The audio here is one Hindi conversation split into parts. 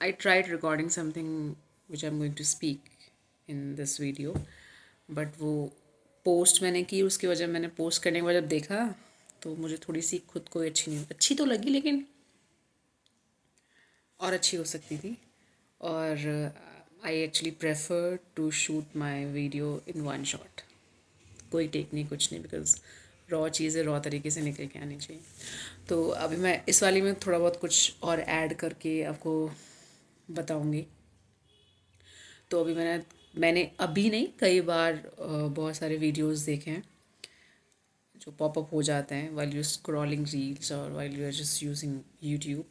I tried recording something which I'm going to speak in this video, but वो पोस्ट मैंने की, उसकी वजह मैंने पोस्ट करने के बाद जब देखा तो मुझे थोड़ी सी खुद को अच्छी नहीं, अच्छी तो लगी लेकिन और अच्छी हो सकती थी। और I actually prefer to shoot my video in one shot, कोई टेक नहीं, कुछ नहीं, बिकॉज रॉ चीज़ें रॉ तरीके से निकल के आनी चाहिए। तो अभी मैं इस वाली में थोड़ा बहुत कुछ और ऐड करके आपको बताऊंगी। तो अभी मैंने अभी नहीं, कई बार बहुत सारे वीडियोस देखे हैं जो पॉपअप हो जाते हैं वाइल यू स्क्रॉलिंग रील्स और while you are just using YouTube.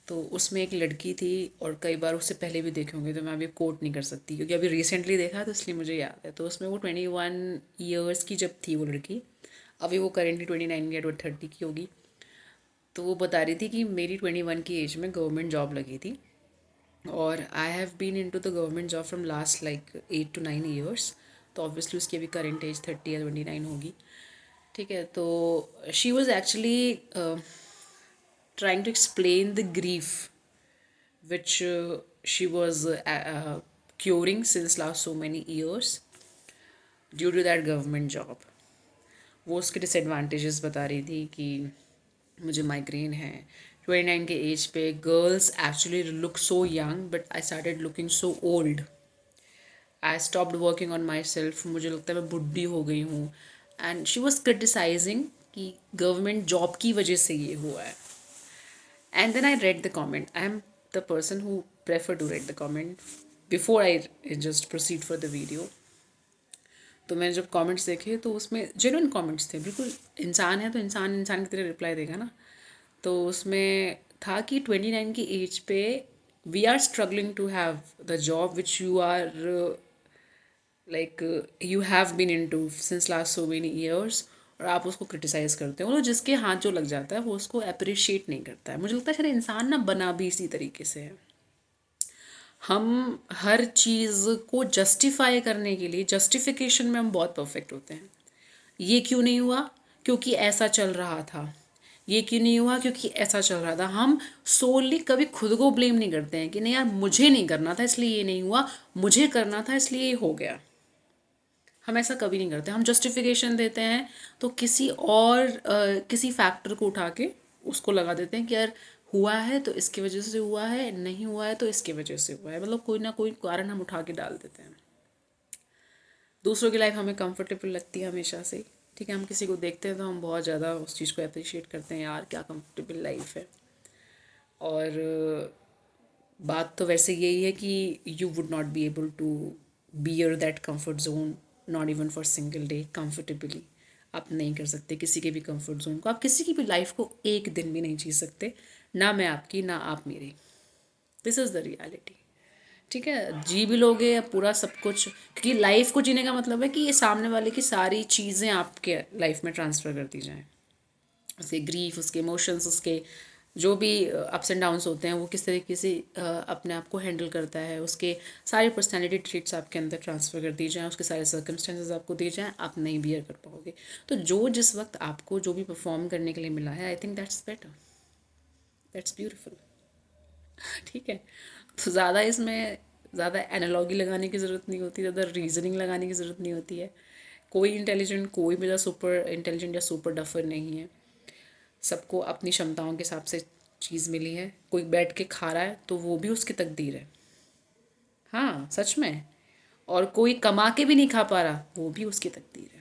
तो उसमें एक लड़की थी, और कई बार उससे पहले भी देखे होंगे, तो मैं अभी कोट नहीं कर सकती क्योंकि अभी रिसेंटली देखा तो इसलिए मुझे याद है। तो उसमें वो 21 ईयर्स की जब थी वो लड़की, अभी वो करेंटली 29 या 30 की होगी। तो वो बता रही थी कि मेरी 21 की एज में गवर्नमेंट जॉब लगी थी, और I have been into the government job from last like 8 to 9 years. तो ऑब्वियसली उसकी अभी करेंट एज 30 या 29 होगी। ठीक है, तो she was actually trying to explain the grief which she was curing since last so many years due to that government job. वो उसके डिसएडवांटेजेस बता रही थी कि मुझे माइग्रेन है, 29 के एज पे girls actually look so young but I started looking so old. I stopped working on my self, मुझे लगता है मैं बुढ़ी हो गई हूँ। एंड शी वॉज क्रिटिसाइजिंग कि गवर्नमेंट जॉब की वजह से ये हुआ है। And then I read the comment. I am the person who prefer to read the comment before I just proceed for the video. तो मैंने जब कमेंट्स देखे तो उसमें जेन्युइन कमेंट्स थे, बिल्कुल इंसान है तो इंसान इंसान की तरह रिप्लाई देगा ना। तो उसमें था कि 29 की एज पे we are struggling to have the job which you are like you have been into since last so many years, और आप उसको क्रिटिसाइज़ करते हो। तो जिसके हाथ जो लग जाता है वो उसको अप्रिशिएट नहीं करता है। मुझे लगता है शायद इंसान ना बना भी इसी तरीके से है। हम हर चीज़ को जस्टिफाई करने के लिए, जस्टिफिकेशन में हम बहुत परफेक्ट होते हैं। ये क्यों नहीं हुआ, क्योंकि ऐसा चल रहा था। ये क्यों नहीं हुआ, क्योंकि ऐसा चल रहा था। हम सोली कभी खुद को ब्लेम नहीं करते हैं कि नहीं यार मुझे नहीं करना था इसलिए ये नहीं हुआ, मुझे करना था इसलिए ये हो गया। हम ऐसा कभी नहीं करते। हम जस्टिफिकेशन देते हैं तो किसी और किसी फैक्टर को उठा के उसको लगा देते हैं कि यार हुआ है तो इसकी वजह से हुआ है, नहीं हुआ है तो इसकी वजह से हुआ है। मतलब कोई ना कोई कारण हम उठा के डाल देते हैं। दूसरों की लाइफ हमें कंफर्टेबल लगती है हमेशा से। ठीक है, हम किसी को देखते हैं तो हम बहुत ज़्यादा उस चीज़ को अप्रिशिएट करते हैं, यार क्या कंफर्टेबल लाइफ है। और बात तो वैसे यही है कि you would not be able to bear that comfort zone, not even for single day comfortably. आप नहीं कर सकते किसी के भी कंफर्ट जोन को, आप किसी की भी लाइफ को एक दिन भी नहीं जी सकते, ना मैं आपकी ना आप मेरी। This is the reality. ठीक है, जी भी लोगे या पूरा सब कुछ, क्योंकि लाइफ को जीने का मतलब है कि ये सामने वाले की सारी चीज़ें आपके लाइफ में ट्रांसफ़र कर दी जाएँ। उसके ग्रीफ, उसके इमोशंस, उसके जो भी अप्स एंड डाउन्स होते हैं वो किस तरीके से अपने आप को हैंडल करता है, उसके सारे पर्सनैलिटी ट्रेट्स आपके अंदर ट्रांसफ़र कर दी जाएँ, उसके सारे सर्कमस्टेंसेस आपको दिए जाएँ, आप नहीं बियर कर पाओगे। तो जो जिस वक्त आपको जो भी परफॉर्म करने के लिए मिला है, I think that's better, that's beautiful. ठीक है, तो ज़्यादा इसमें ज़्यादा एनालॉगी लगाने की ज़रूरत नहीं होती, ज़्यादा रीजनिंग लगाने की ज़रूरत नहीं होती है। कोई इंटेलिजेंट, कोई भी सुपर इंटेलिजेंट या सुपर डफर नहीं है। सबको अपनी क्षमताओं के हिसाब से चीज़ मिली है। कोई बैठ के खा रहा है तो वो भी उसकी तकदीर है। हाँ, सच में। और कोई कमा के भी नहीं खा पा रहा, वो भी उसकी तकदीर है।